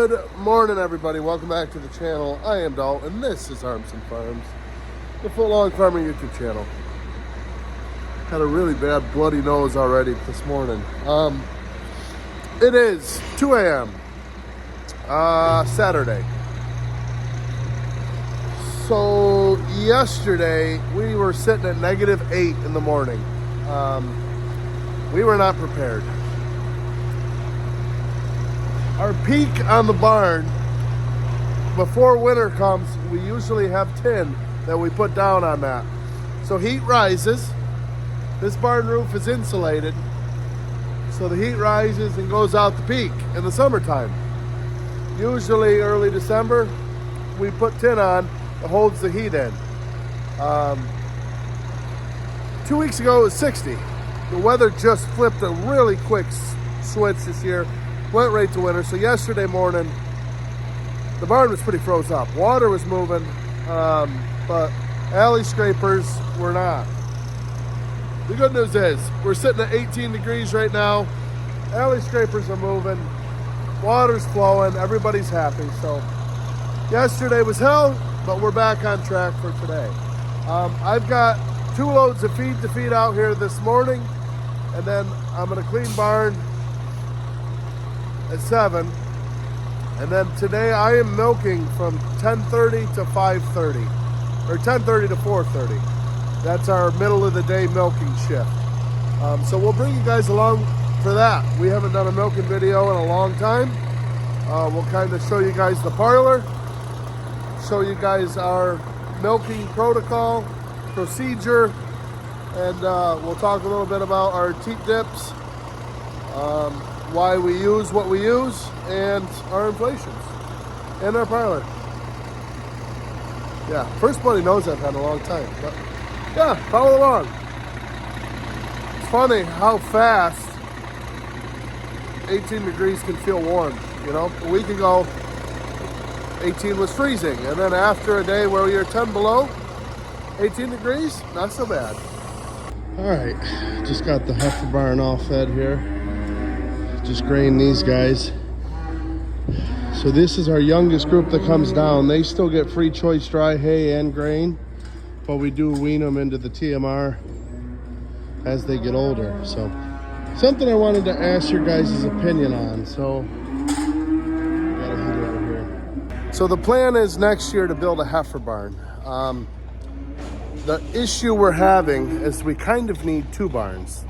Good morning, everybody. Welcome back to the channel. I am Dalton, and this is Armson Farms, the footlong farmer YouTube channel. Had a really bad bloody nose already this morning. It is 2 a.m. Saturday. So yesterday we were sitting at -8 in the morning. We were not prepared. Our peak on the barn, before winter comes, we usually have tin that we put down on that. So heat rises. This barn roof is insulated, so the heat rises and goes out the peak in the summertime. Usually early December, we put tin on that holds the heat in. 2 weeks ago it was 60. The weather just flipped a really quick switch this year. Went right to winter. So yesterday morning, the barn was pretty froze up. Water was moving, but alley scrapers were not. The good news is we're sitting at 18 degrees right now. Alley scrapers are moving. Water's flowing. Everybody's happy. So yesterday was hell, but we're back on track for today. I've got 2 loads of feed to feed out here this morning, and then I'm going to clean barn at 7, and then today I am milking from 10:30 to 5:30, or 10:30 to 4:30. That's our middle of the day milking shift. So we'll bring you guys along for that. We haven't done a milking video in a long time. We'll kind of show you guys the parlor, show you guys our milking protocol, procedure, and we'll talk a little bit about our teat dips, why we use what we use, and our inflations, and our parlor. Yeah, first bloody nose I've had in a long time, but yeah, follow along. It's funny how fast 18 degrees can feel warm. You know, a week ago 18 was freezing, and then after a day where you're 10 below, 18 degrees, not so bad. All right, just got the heifer barn all fed here. Just grain these guys. So this is our youngest group that comes down. They still get free choice dry hay and grain, but we do wean them into the TMR as they get older. So something I wanted to ask your guys' opinion on. So got a heater over here. So the plan is next year to build a heifer barn. The issue we're having is we kind of need 2 barns.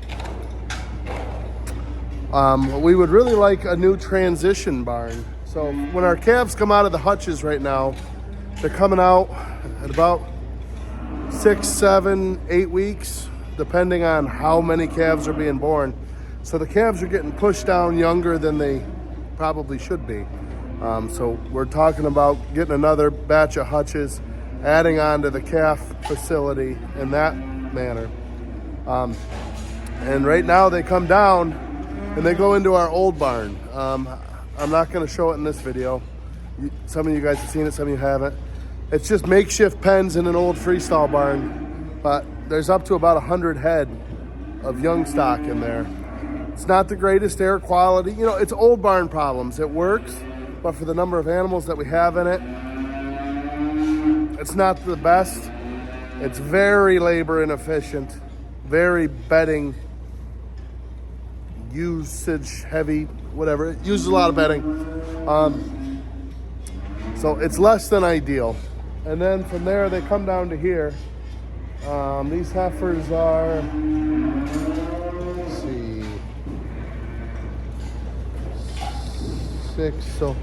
We would really like a new transition barn. So when our calves come out of the hutches right now, they're coming out at about 6, 7, 8 weeks, depending on how many calves are being born. So the calves are getting pushed down younger than they probably should be. So we're talking about getting another batch of hutches, adding on to the calf facility in that manner. And right now they come down and they go into our old barn. I'm not going to show it in this video. Some of you guys have seen it, some of you haven't. It's just makeshift pens in an old freestall barn, but there's up to about 100 head of young stock in there. It's not the greatest air quality. You know, it's old barn problems. It works, but for the number of animals that we have in it, it's not the best. It's very labor inefficient, very bedding usage heavy, whatever. It uses a lot of bedding. So it's less than ideal. And then from there they come down to here. These heifers are, let's see, 6. So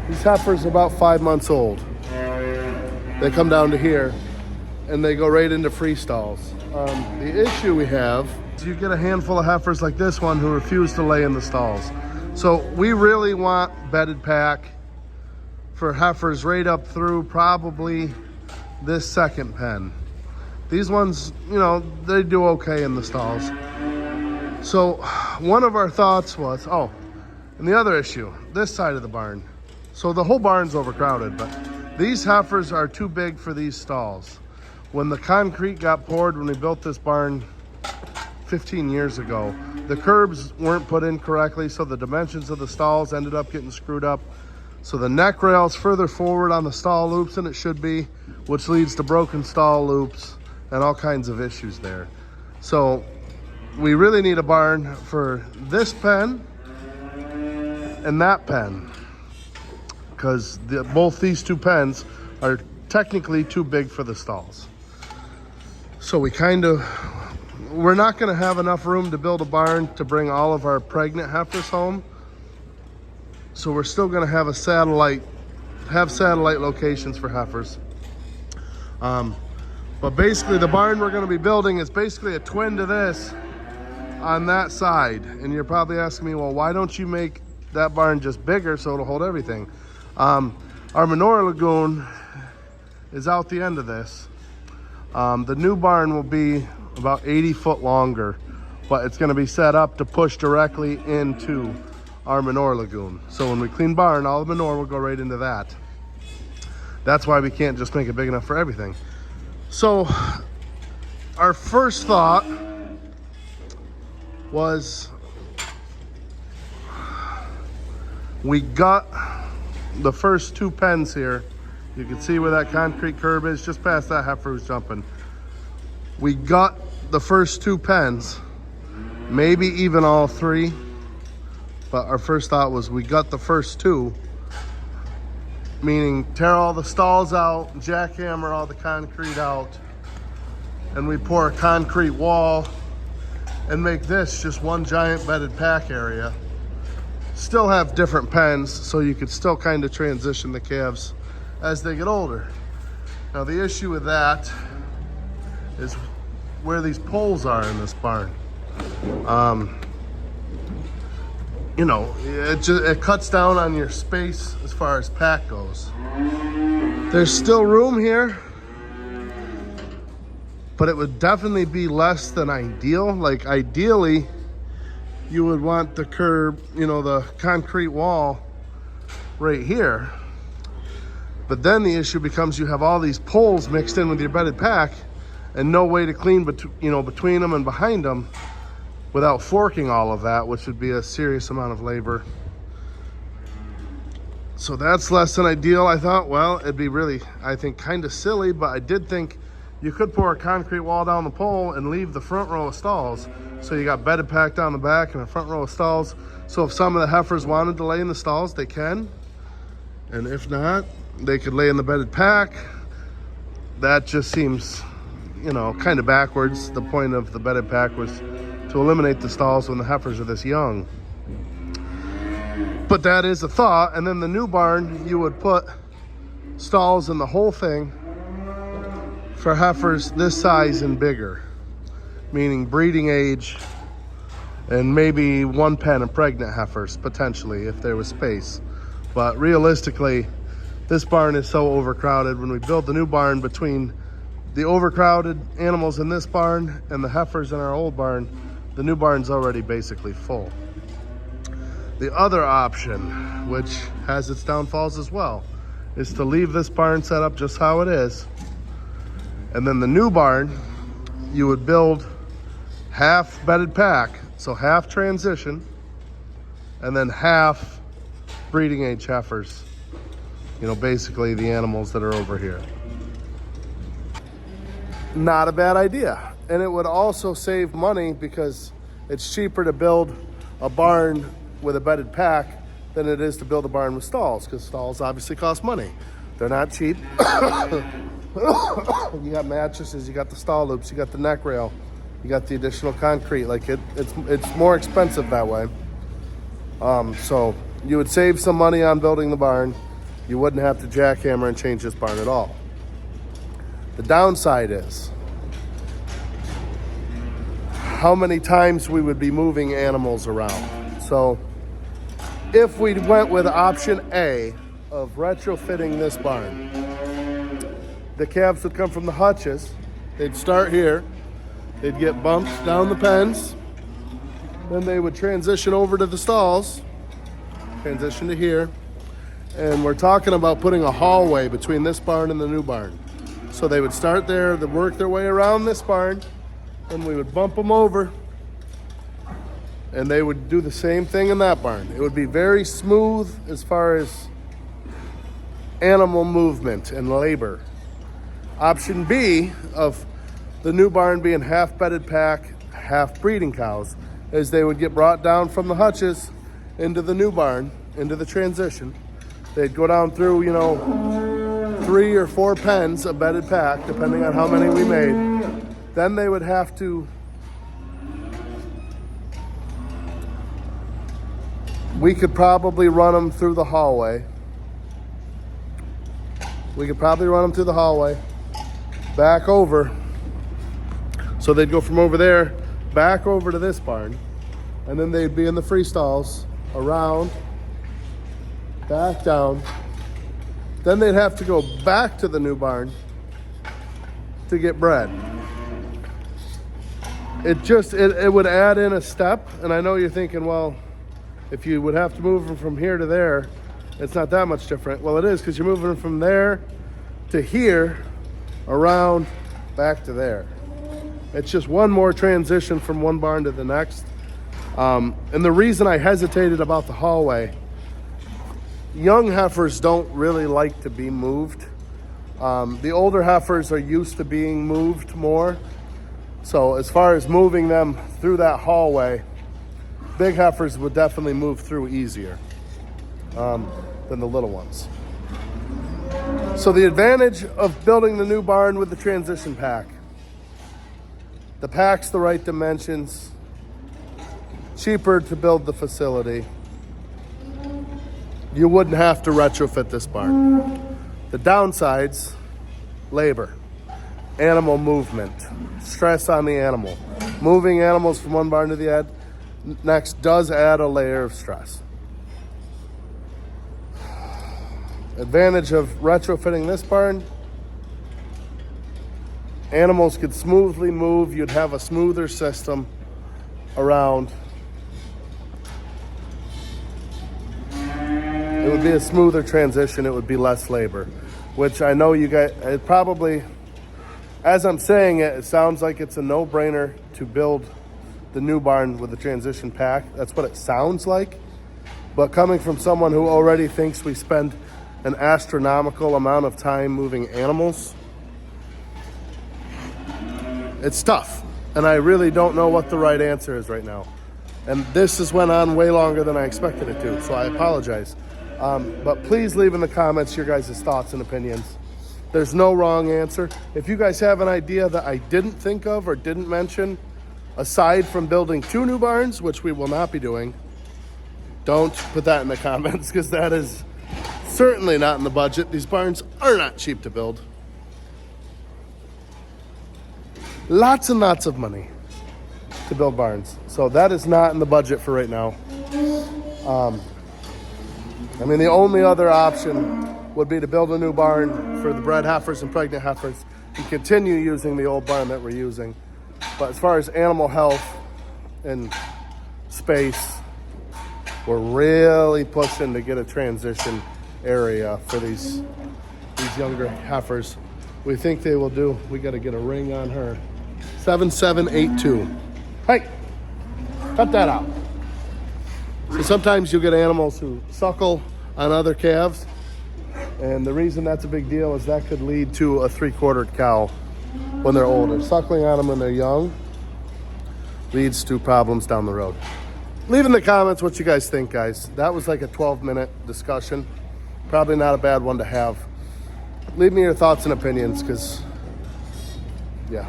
these heifers are about 5 months old. They come down to here and they go right into free stalls. The issue we have is you get a handful of heifers like this one who refuse to lay in the stalls. So we really want bedded pack for heifers right up through probably this second pen. These ones, you know, they do okay in the stalls. So one of our thoughts was, and the other issue, this side of the barn. So the whole barn's overcrowded, but these heifers are too big for these stalls. When the concrete got poured, when we built this barn 15 years ago, the curbs weren't put in correctly, so the dimensions of the stalls ended up getting screwed up. So the neck rail's further forward on the stall loops than it should be, which leads to broken stall loops and all kinds of issues there. So we really need a barn for this pen and that pen, because both these two pens are technically too big for the stalls. So we're not gonna have enough room to build a barn to bring all of our pregnant heifers home. So we're still gonna have satellite locations for heifers. But basically the barn we're gonna be building is basically a twin to this on that side. And you're probably asking me, well, why don't you make that barn just bigger so it'll hold everything? Our manure lagoon is out the end of this. The new barn will be about 80 foot longer, but it's gonna be set up to push directly into our manure lagoon. So when we clean barn, all the manure will go right into that. That's why we can't just make it big enough for everything. So our first thought was, we got the first two pens here. You can see where that concrete curb is, just past that heifer who's jumping. We got the first two pens, maybe even all three. But our first thought was, we got the first two, meaning tear all the stalls out, jackhammer all the concrete out, and we pour a concrete wall and make this just one giant bedded pack area. Still have different pens, so you could still kind of transition the calves as they get older. Now the issue with that is where these poles are in this barn. You know, it cuts down on your space as far as pack goes. There's still room here, but it would definitely be less than ideal. Like ideally, you would want the curb, you know, the concrete wall right here. But then the issue becomes, you have all these poles mixed in with your bedded pack and no way to clean between them and behind them without forking all of that, which would be a serious amount of labor. So that's less than ideal. I thought, well, it'd be really, I think, kind of silly, but I did think you could pour a concrete wall down the pole and leave the front row of stalls. So you got bedded pack down the back and a front row of stalls. So if some of the heifers wanted to lay in the stalls, they can. And if not, they could lay in the bedded pack. That just seems, you know, kind of backwards. The point of the bedded pack was to eliminate the stalls when the heifers are this young. But that is a thought. And then the new barn, you would put stalls in the whole thing for heifers this size and bigger, meaning breeding age, and maybe one pen of pregnant heifers potentially if there was space. But realistically, this barn is so overcrowded. When we build the new barn, between the overcrowded animals in this barn and the heifers in our old barn, the new barn's already basically full. The other option, which has its downfalls as well, is to leave this barn set up just how it is. And then the new barn, you would build half bedded pack, so half transition, and then half breeding age heifers. You know, basically the animals that are over here. Not a bad idea. And it would also save money because it's cheaper to build a barn with a bedded pack than it is to build a barn with stalls, because stalls obviously cost money. They're not cheap. You got mattresses, you got the stall loops, you got the neck rail, you got the additional concrete. Like it's more expensive that way. So you would save some money on building the barn. You wouldn't have to jackhammer and change this barn at all. The downside is how many times we would be moving animals around. So if we went with option A of retrofitting this barn, the calves would come from the hutches. They'd start here. They'd get bumped down the pens. Then they would transition over to the stalls, transition to here. And we're talking about putting a hallway between this barn and the new barn. So they would start there, they'd work their way around this barn, and we would bump them over. And they would do the same thing in that barn. It would be very smooth as far as animal movement and labor. Option B of the new barn being half bedded pack, half breeding cows, is they would get brought down from the hutches into the new barn, into the transition. They'd go down through, 3 or 4 pens of bedded pack, depending on how many we made. Then they would have to, we could probably run them through the hallway. Back over. So they'd go from over there back over to this barn, and then they'd be in the free stalls, around, back down. Then they'd have to go back to the new barn to get bred. It would add in a step, and I know you're thinking, well, if you would have to move them from here to there, it's not that much different. Well, it is, because you're moving them from there to here, around, back to there. It's just one more transition from one barn to the next. And the reason I hesitated about the hallway, young heifers don't really like to be moved. The older heifers are used to being moved more. So as far as moving them through that hallway, big heifers would definitely move through easier than the little ones. So the advantage of building the new barn with the transition pack: the pack's the right dimensions, cheaper to build the facility. You wouldn't have to retrofit this barn. The downsides: labor, animal movement, stress on the animal. Moving animals from one barn to the next does add a layer of stress. Advantage of retrofitting this barn: animals could smoothly move. You'd have a smoother system around. It would be a smoother transition. It would be less labor, which I know you guys, it probably, as I'm saying it, it sounds like it's a no-brainer to build the new barn with the transition pack. That's what it sounds like. But coming from someone who already thinks we spend an astronomical amount of time moving animals, it's tough. And I really don't know what the right answer is right now. And this has went on way longer than I expected it to, so I apologize. But please leave in the comments your guys' thoughts and opinions. There's no wrong answer. If you guys have an idea that I didn't think of or didn't mention, aside from building 2 new barns, which we will not be doing, don't put that in the comments, because that is certainly not in the budget. These barns are not cheap to build. Lots and lots of money to build barns. So that is not in the budget for right now. The only other option would be to build a new barn for the bred heifers and pregnant heifers and continue using the old barn that we're using. But as far as animal health and space, we're really pushing to get a transition area for these younger heifers. We think they will do. We got to get a ring on her. 7782. Hey, cut that out. So sometimes you'll get animals who suckle on other calves, and the reason that's a big deal is that could lead to a 3/4 cow when they're older. Suckling on them when they're young leads to problems down the road. Leave in the comments what you guys think, guys. That was like a 12-minute discussion. Probably not a bad one to have. Leave me your thoughts and opinions, because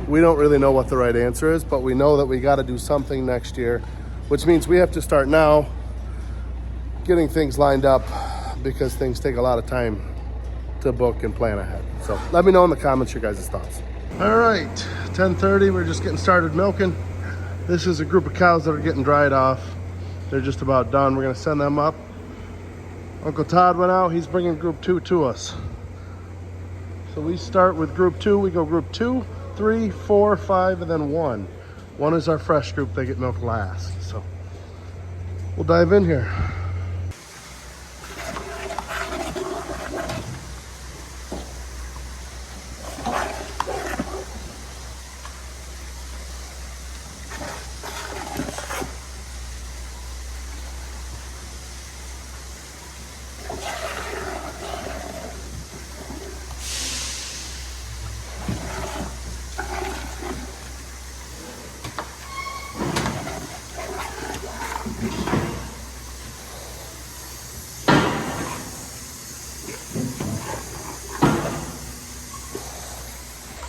we don't really know what the right answer is, but we know that we got to do something next year, which means we have to start now getting things lined up, because things take a lot of time to book and plan ahead. So let me know in the comments your guys' thoughts. All right, 10:30, we're just getting started milking. This is a group of cows that are getting dried off. They're just about done. We're gonna send them up. Uncle Todd went out, he's bringing group 2 to us. So we start with group 2, we go group 2, 3, 4, 5, and then 1. 1 is our fresh group, they get milked last. So we'll dive in here.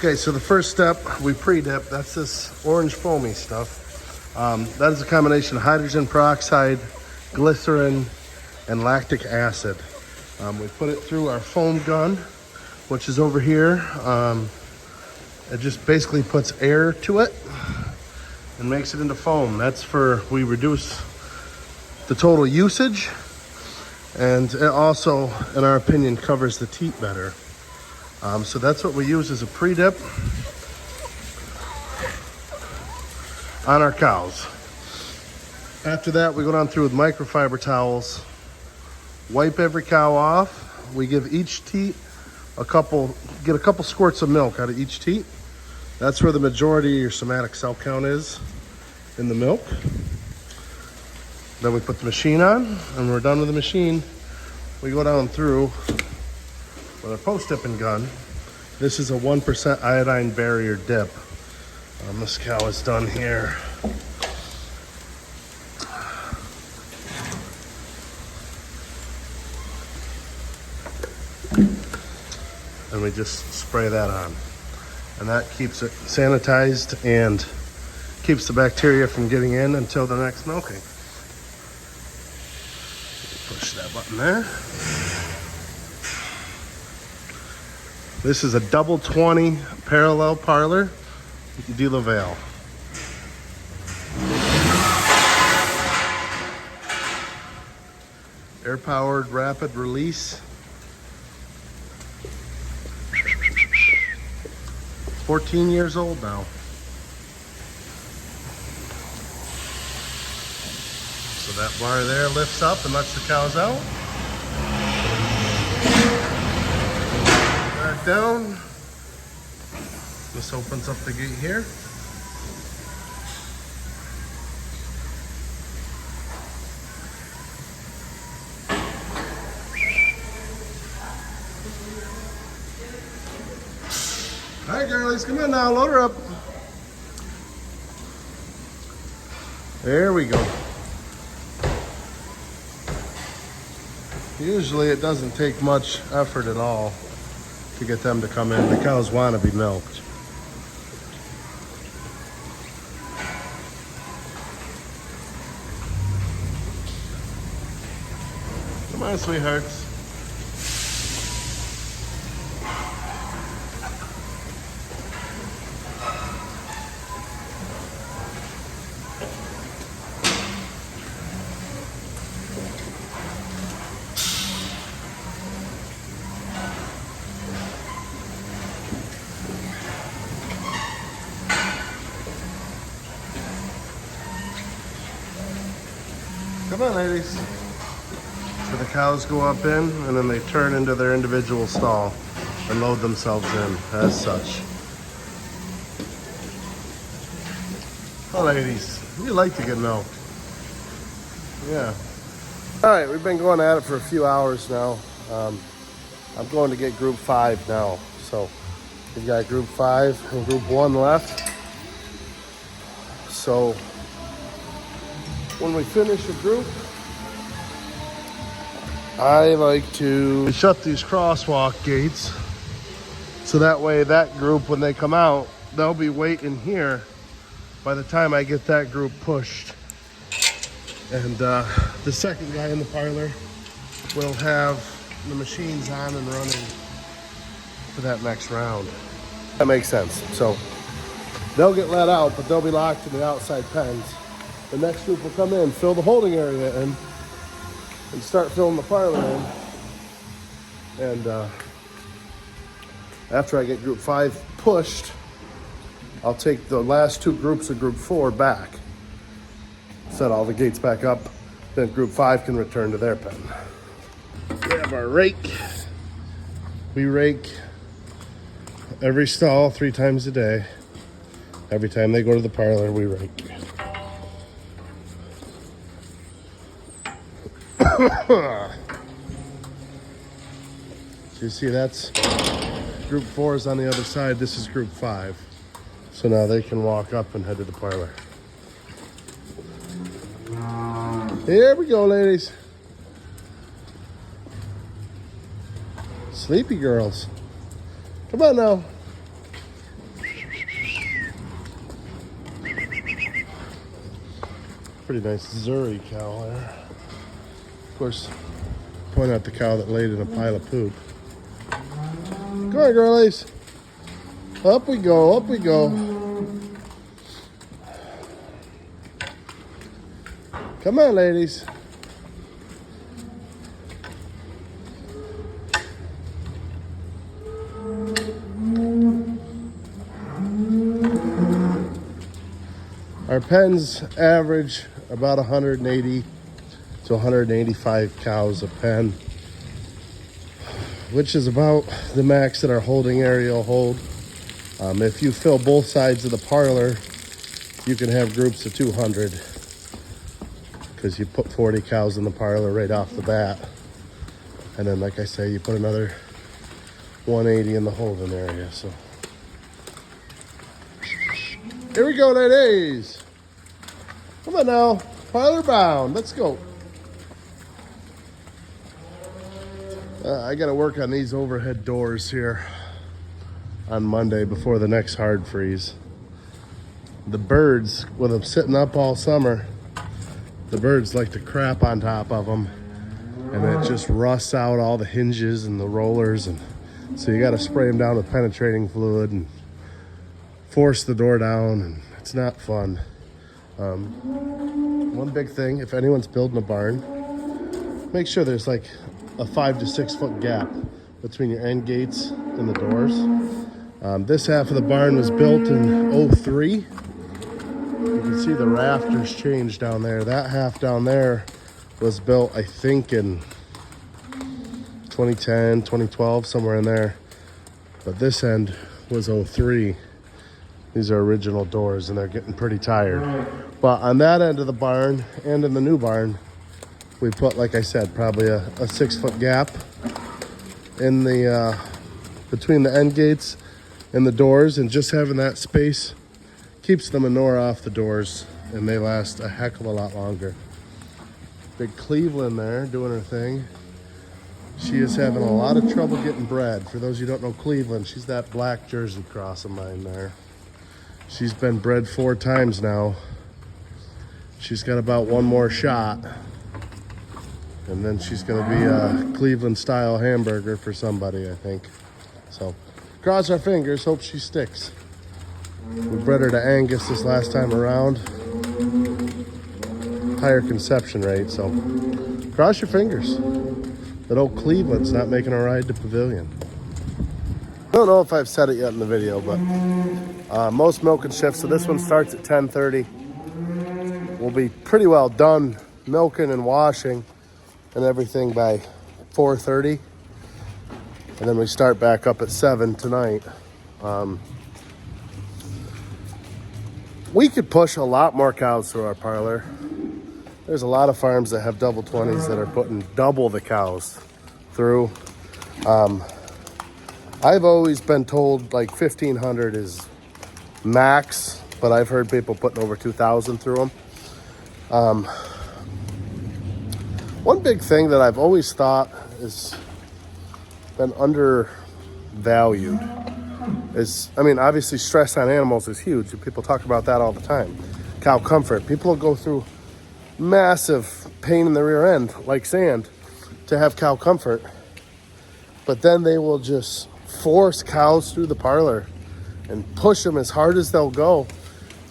Okay, so the first step, we pre-dip. That's this orange foamy stuff. That is a combination of hydrogen peroxide, glycerin, and lactic acid. We put it through our foam gun, which is over here. It just basically puts air to it and makes it into foam. That's we reduce the total usage, and it also, in our opinion, covers the teat better. So that's what we use as a pre-dip on our cows. After that, we go down through with microfiber towels, wipe every cow off. We give each teat get a couple squirts of milk out of each teat. That's where the majority of your somatic cell count is, in the milk. Then we put the machine on, and when we're done with the machine, we go down through with our post-dipping gun. This is a 1% iodine barrier dip. This cow is done here. And we just spray that on. And that keeps it sanitized and keeps the bacteria from getting in until the next milking. Push that button there. This is a double 20 parallel parlor de la Vale. Air powered rapid release. 14 years old now. So that bar there lifts up and lets the cows out. Back down. This opens up the gate here. All right, girlies, come on now, load her up. There we go. Usually it doesn't take much effort at all to get them to come in. The cows want to be milked. Come on, sweethearts. Come on, ladies. So the cows go up in, and then they turn into their individual stall and load themselves in as such. Oh, ladies, you like to get milked. Yeah. All right, we've been going at it for a few hours now. I'm going to get group 5 now. So we've got group 5 and group 1 left. So when we finish a group, I like to shut these crosswalk gates so that way that group, when they come out, they'll be waiting here by the time I get that group pushed. And the second guy in the parlor will have the machines on and running for that next round. That makes sense. So they'll get let out, but they'll be locked in the outside pens. The next group will come in, fill the holding area in, and start filling the parlor in. And after I get group 5 pushed, I'll take the last 2 groups of group 4 back, set all the gates back up, then group 5 can return to their pen. We have our rake. We rake every stall 3 times a day. Every time they go to the parlor, we rake. So you see, that's group 4 is on the other side. This is group 5. So now they can walk up and head to the parlor. Here we go, ladies. Sleepy girls. Come on now. Pretty nice Zuri cow there. Of course, point out the cow that laid in a pile of poop. Come on, girlies. Up we go, up we go. Come on, ladies. Our pens average about 180 to 185 cows a pen, which is about the max that our holding area will hold. If you fill both sides of the parlor, you can have groups of 200 because you put 40 cows in the parlor right off the bat. And then, like I say, you put another 180 in the holding area. So here we go, ladies. Come on now, parlor bound. Let's go. I got to work on these overhead doors here on Monday before the next hard freeze. The birds, with them sitting up all summer, the birds like to crap on top of them, and it just rusts out all the hinges and the rollers, and so you got to spray them down with penetrating fluid and force the door down, and it's not fun. One big thing, if anyone's building a barn, make sure there's like a 5 to 6 foot gap between your end gates and the doors. This half of the barn was built in 03. You can see the rafters changed down there. That half down there was built, I think, in 2010, 2012, somewhere in there. But this end was 03. These are original doors, and they're getting pretty tired. But on that end of the barn and in the new barn, we put, like I said, probably a 6 foot gap in the between the end gates and the doors, and just having that space keeps the manure off the doors, and they last a heck of a lot longer. Big Cleveland there doing her thing. She is having a lot of trouble getting bred. For those of you who don't know Cleveland, she's that black Jersey cross of mine there. She's been bred 4 times now. She's got about one more shot, and then she's going to be a Cleveland style hamburger for somebody, I think. So cross our fingers, hope she sticks. We bred her to Angus this last time around. Higher conception rate, so cross your fingers that old Cleveland's not making a ride to Pavilion. I don't know if I've said it yet in the video, but most milking shifts, so this one starts at 10:30. We'll be pretty well done milking and washing and everything by 4:30. And then we start back up at 7 tonight. We could push a lot more cows through our parlor. There's a lot of farms that have double 20s that are putting double the cows through. I've always been told like 1,500 is max, but I've heard people putting over 2,000 through them. One big thing that I've always thought has been undervalued is, I mean, obviously stress on animals is huge. People talk about that all the time. Cow comfort. People will go through massive pain in the rear end, like sand, to have cow comfort. But then they will just force cows through the parlor and push them as hard as they'll go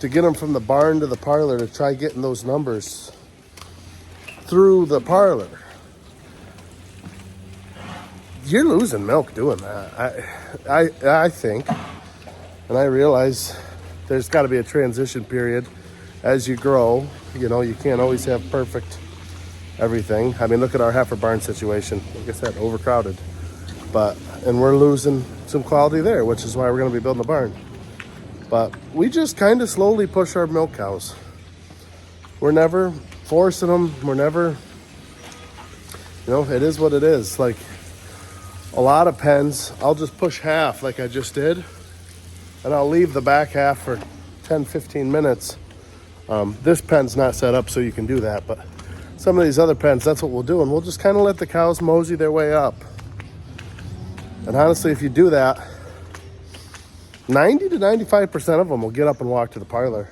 to get them from the barn to the parlor to try getting those numbers through the parlor. You're losing milk doing that. I think, and I realize there's got to be a transition period as you grow. You know, you can't always have perfect everything. I mean, look at our heifer barn situation. Like I said, overcrowded. And we're losing some quality there, which is why we're going to be building a barn. But we just kind of slowly push our milk cows. We're never forcing them. We're never, you know, it is what it is. Like a lot of pens, I'll just push half like I just did, and I'll leave the back half for 10, 15 minutes. This pen's not set up so you can do that, but some of these other pens, that's what we'll do, and we'll just kind of let the cows mosey their way up. And honestly, if you do that, 90 to 95% of them will get up and walk to the parlor.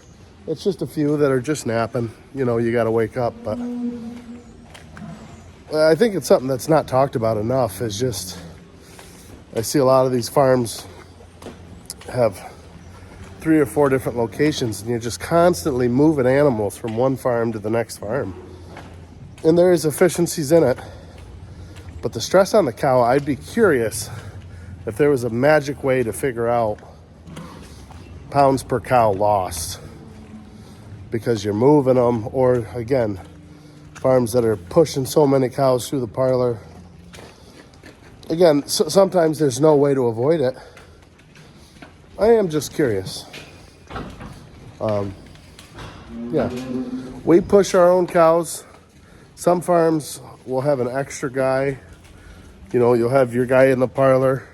It's just a few that are just napping. You know, you got to wake up. But I think it's something that's not talked about enough. Is just, I see a lot of these farms have 3 or 4 different locations, and you're just constantly moving animals from one farm to the next farm. And there is efficiencies in it. But the stress on the cow, I'd be curious if there was a magic way to figure out pounds per cow lost because you're moving them, or again, farms that are pushing so many cows through the parlor. Again, sometimes there's no way to avoid it. I am just curious. Yeah, we push our own cows. Some farms will have an extra guy. You know, you'll have your guy in the parlor,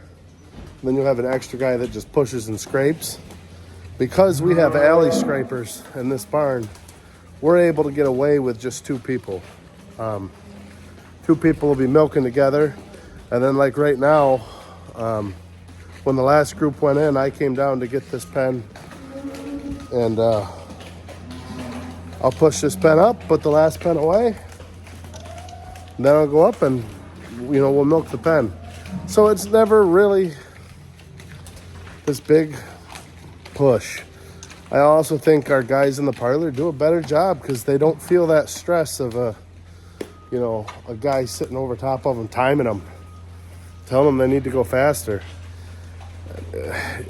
then you'll have an extra guy that just pushes and scrapes. Because we have alley scrapers in this barn, we're able to get away with just 2 people. 2 people will be milking together. And then like right now, when the last group went in, I came down to get this pen, and I'll push this pen up, put the last pen away, and then I'll go up and, you know, we'll milk the pen. So it's never really this big push. I also think our guys in the parlor do a better job because they don't feel that stress of a guy sitting over top of them, timing them, telling them they need to go faster.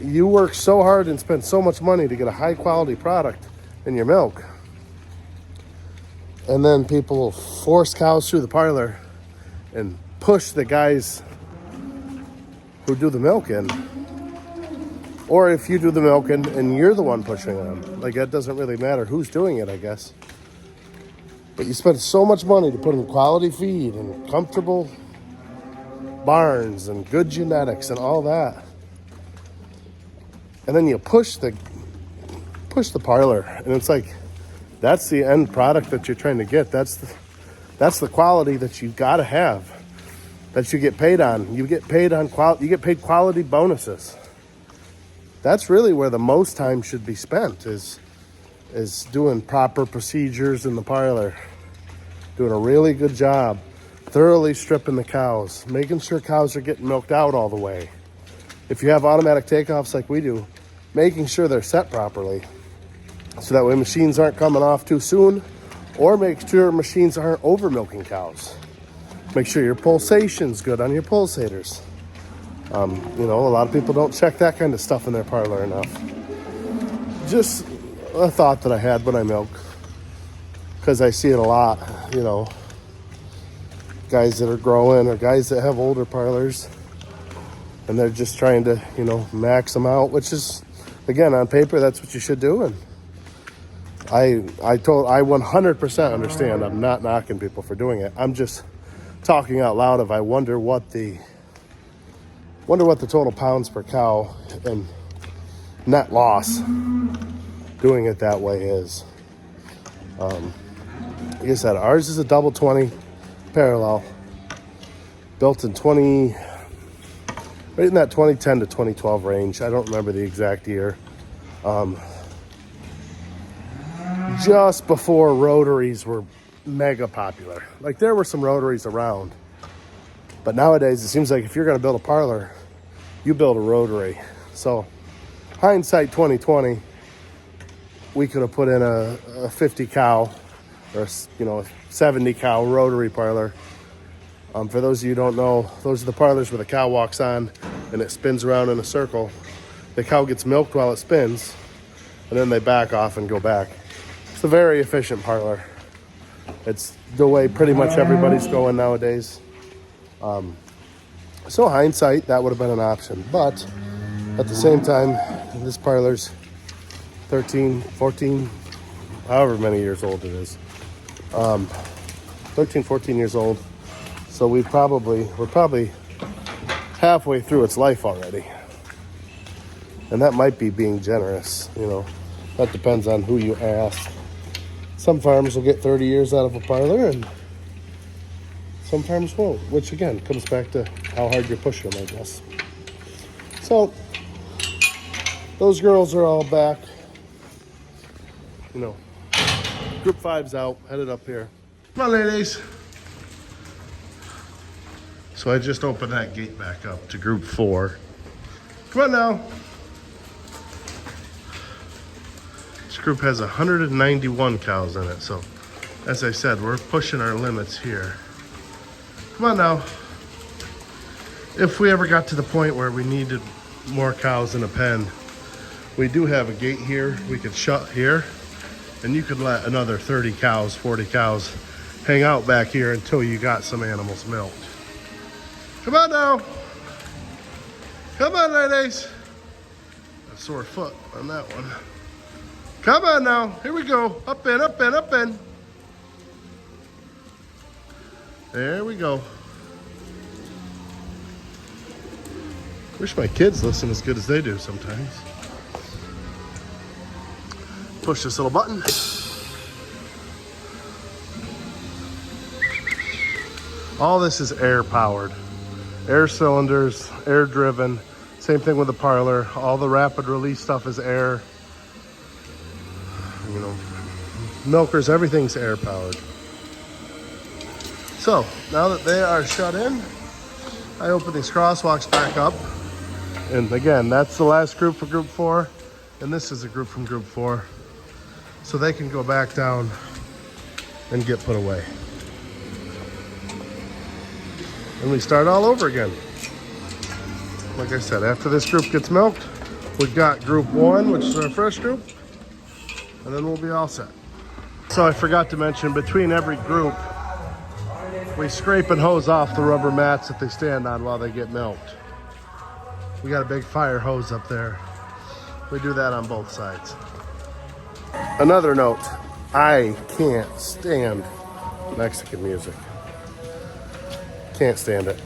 You work so hard and spend so much money to get a high quality product in your milk. And then people force cows through the parlor and push the guys who do the milking. Or if you do the milking and you're the one pushing them. Like, that doesn't really matter who's doing it, I guess. But you spend so much money to put in quality feed and comfortable barns and good genetics and all that. And then you push the parlor, and it's like, that's the end product that you're trying to get. That's the quality that you got to have, that you get paid on. You get paid on quality. You get paid quality bonuses. That's really where the most time should be spent, is doing proper procedures in the parlor, doing a really good job, thoroughly stripping the cows, making sure cows are getting milked out all the way. If you have automatic takeoffs like we do, making sure they're set properly so that way machines aren't coming off too soon, or make sure machines aren't over milking cows. Make sure your pulsation's good on your pulsators. You know, a lot of people don't check that kind of stuff in their parlor enough. Just a thought that I had when I milk, because I see it a lot, you know, guys that are growing or guys that have older parlors, and they're just trying to, you know, max them out, which is, again, on paper, that's what you should do. And I 100% understand. I'm not knocking people for doing it. I'm just talking out loud of, I wonder what the total pounds per cow and net loss doing it that way is. Like I said, ours is a double 20 parallel, built in right in that 2010 to 2012 range. I don't remember the exact year. Just before rotaries were mega popular. Like, there were some rotaries around, but nowadays it seems like if you're going to build a parlor, you build a rotary. So hindsight 2020, we could have put in a 50 cow or, you know, a 70 cow rotary parlor. For those of you who don't know, those are the parlors where the cow walks on and it spins around in a circle. The cow gets milked while it spins, and then they back off and go back. It's a very efficient parlor. It's the way pretty much everybody's going nowadays. So hindsight, that would have been an option. But at the same time, this parlor's 13, 14, however many years old it is. 13, 14 years old. So we're probably halfway through its life already. And that might be being generous, you know. That depends on who you ask. Some farms will get 30 years out of a parlor, and some farms won't, which again comes back to how hard you're pushing them, I guess. So those girls are all back. you know, group 5's out, headed up here. Come on, ladies. So I just opened that gate back up to group 4. Come on now. This group has 191 cows in it, so as I said, we're pushing our limits here. Come on now. If we ever got to the point where we needed more cows in a pen, we do have a gate here we could shut here, and you could let another 30 cows, 40 cows hang out back here until you got some animals milked. Come on now. Come on, ladies. A sore foot on that one. Come on now. Here we go. Up in, up in, up in. There we go. Wish my kids listen as good as they do sometimes. Push this little button. All this is air powered. Air cylinders, air driven. Same thing with the Parlor. All the rapid release stuff is air. You know, milkers, everything's air powered. So now that they are shut in, I open these crosswalks back up. And again, that's the last group for group 4. And this is a group from group 4. So they can go back down and get put away. And we start all over again. Like I said, after this group gets milked, we've got group 1, which is our fresh group, and then we'll be all set. So I forgot to mention, between every group, we scrape and hose off the rubber mats that they stand on while they get milked. We got a big fire hose up there. We do that on both sides. Another note, I can't stand Mexican music. Can't stand it.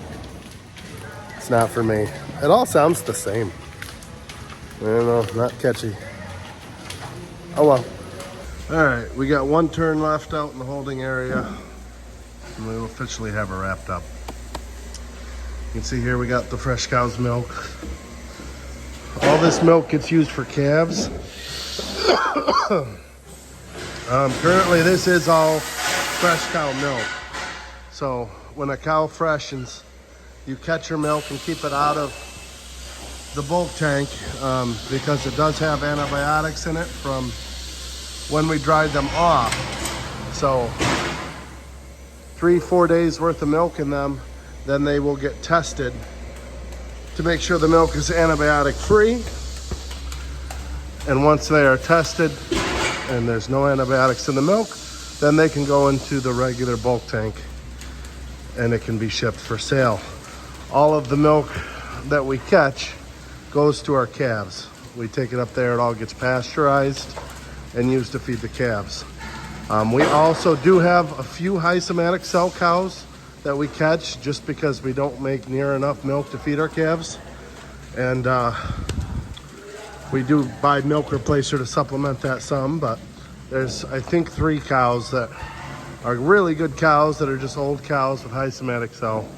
It's not for me. It all sounds the same. I don't know, not catchy. Oh well. All right, we got one turn left out in the holding area, and we'll officially have her wrapped up. You can see here we got the fresh cow's milk. All this milk gets used for calves. Currently this is all fresh cow milk. So when a cow freshens, you catch her milk and keep it out of the bulk tank because it does have antibiotics in it from when we dried them off. So 3-4 days worth of milk in them, then they will get tested to make sure the milk is antibiotic free. And once they are tested and there's no antibiotics in the milk, then they can go into the regular bulk tank and it can be shipped for sale. All of the milk that we catch goes to our calves. We take it up there, it all gets pasteurized and used to feed the calves. We also do have a few high somatic cell cows that we catch just because we don't make near enough milk to feed our calves. And we do buy milk replacer to supplement that some, but there's, I think, 3 cows that are really good cows that are just old cows with high somatic cell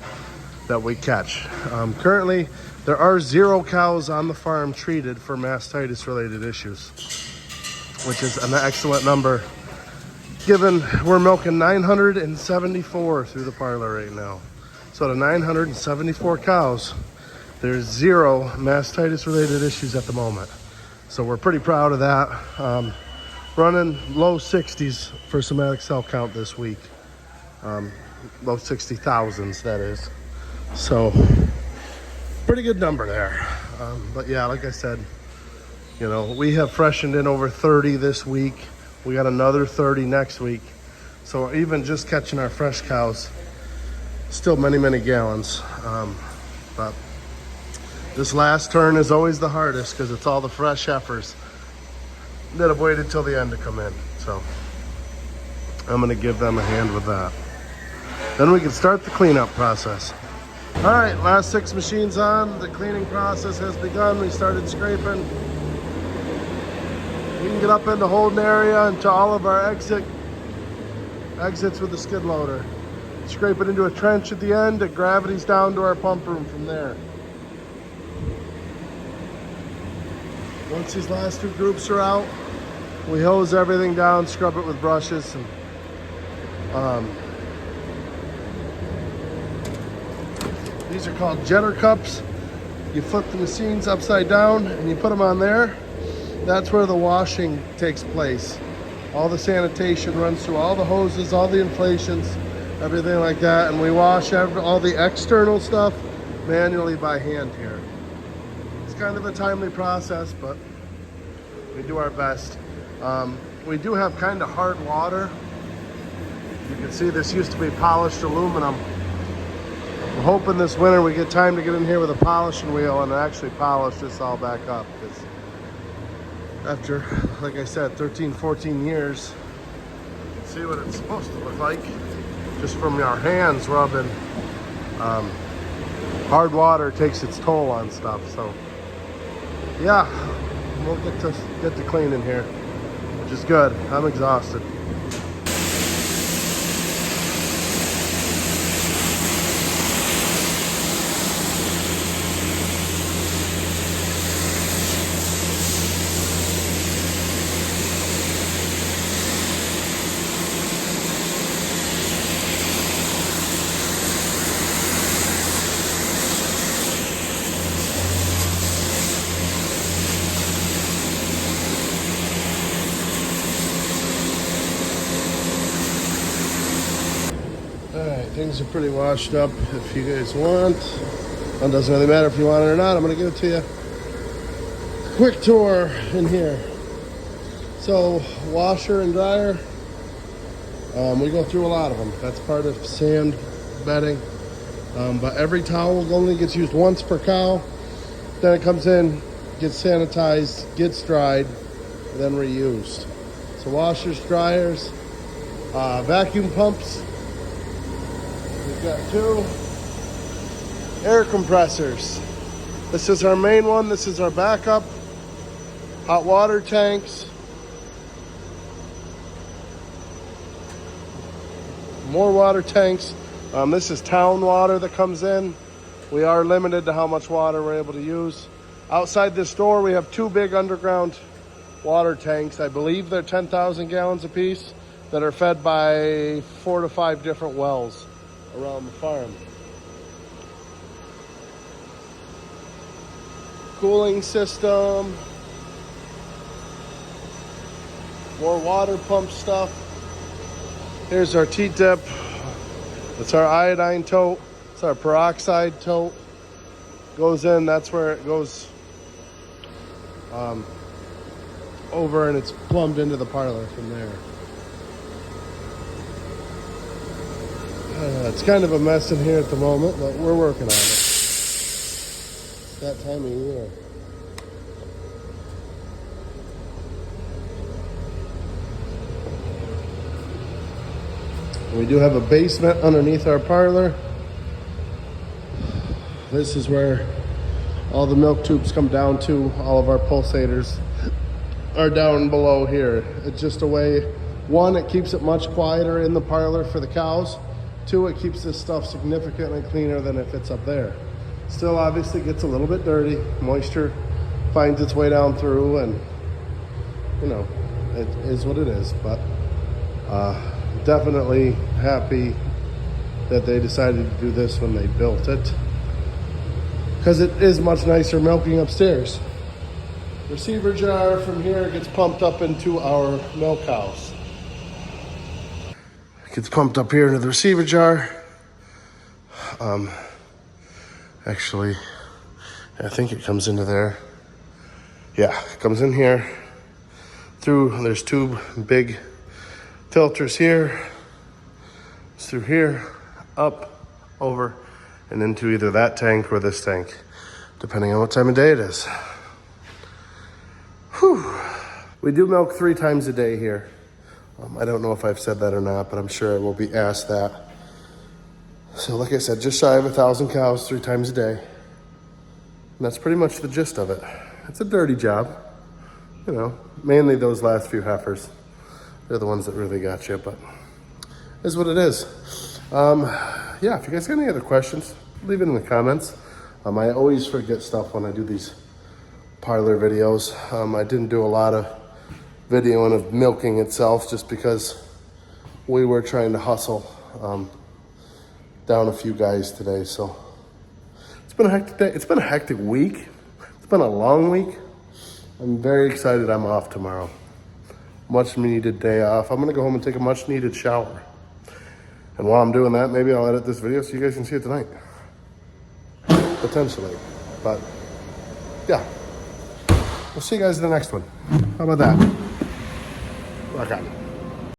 that we catch. Currently, there are 0 cows on the farm treated for mastitis related issues, which is an excellent number given we're milking 974 through the Parlor right now. So to 974 cows, there's 0 mastitis related issues at the moment. So we're pretty proud of that. Running low 60s for somatic cell count this week. Low 60,000s, that is. So pretty good number there. But yeah, like I said, you know, we have freshened in over 30 this week. We got another 30 next week. So even just catching our fresh cows, still many, many gallons. But this last turn is always the hardest because it's all the fresh heifers that have waited till the end to come in. So I'm gonna give them a hand with that. Then we can start the cleanup process. All right, last 6 machines on. The cleaning process has begun. We started scraping. We can get up in the holding area into all of our exits with the skid loader. Scrape it into a trench at the end. It gravities down to our pump room from there. Once these last 2 groups are out, We hose everything down, scrub it with brushes, and these are called jetter cups. You flip the machines upside down and you put them on there. That's where the washing takes place. All the sanitation runs through all the hoses, all the inflations, everything like that, and we wash all the external stuff manually by hand here. It's kind of a timely process, but we do our best. We do have kind of hard water. You can see this used to be polished aluminum. I'm hoping this winter we get time to get in here with a polishing wheel and actually polish this all back up, because after, like I said, 13, 14 years, you can see what it's supposed to look like just from our hands rubbing. Hard water takes its toll on stuff, so yeah, we'll get to cleaning here, which is good. I'm exhausted. Alright, things are pretty washed up if you guys want. It doesn't really matter if you want it or not. I'm going to give it to you. Quick tour in here. So, washer and dryer. We go through a lot of them. That's part of sand bedding. But every towel only gets used once per cow. Then it comes in, gets sanitized, gets dried, and then reused. So washers, dryers, vacuum pumps. We've got 2 air compressors. This is our main one. This is our backup. Hot water tanks. More water tanks. This is town water that comes in. We are limited to how much water we're able to use. Outside this door, we have 2 big underground water tanks. I believe they're 10,000 gallons apiece that are fed by 4 to 5 different wells around the farm. Cooling system. More water pump stuff. Here's our T-tip. It's our iodine tote. It's our peroxide tote. Goes in, that's where it goes over, and it's plumbed into the parlor from there. It's kind of a mess in here at the moment, but we're working on it. It's that time of year. We do have a basement underneath our parlor. This is where all the milk tubes come down to. All of our pulsators are down below here. It's just a way, 1, it keeps it much quieter in the parlor for the cows. 2, it keeps this stuff significantly cleaner than if it's up there. Still obviously gets a little bit dirty. Moisture finds its way down through, and you know, it is what it is. But definitely happy that they decided to do this when they built it, because it is much nicer milking upstairs. Receiver jar from here gets pumped up into our milk house. Gets pumped up here into the receiver jar. Actually, I think it comes into there. Yeah, it comes in here. There's 2 big filters here. It's through here, up, over, and into either that tank or this tank, depending on what time of day it is. Whew. We do milk 3 times a day here. I don't know if I've said that or not, but I'm sure I will be asked that. So like I said, just shy of 1,000 cows 3 times a day. And that's pretty much the gist of it. It's a dirty job. You know, mainly those last few heifers. They're the ones that really got you, but it is what it is. Yeah, if you guys got any other questions, leave it in the comments. I always forget stuff when I do these parlor videos. I didn't do a lot of videoing of milking itself just because we were trying to hustle down a few guys today. So it's been a hectic day. It's been a hectic week. It's been a long week. I'm very excited I'm off tomorrow. Much needed day off. I'm gonna go home and take a much needed shower. And while I'm doing that, maybe I'll edit this video so you guys can see it tonight. Potentially, but yeah. We'll see you guys in the next one. How about that? Rock on.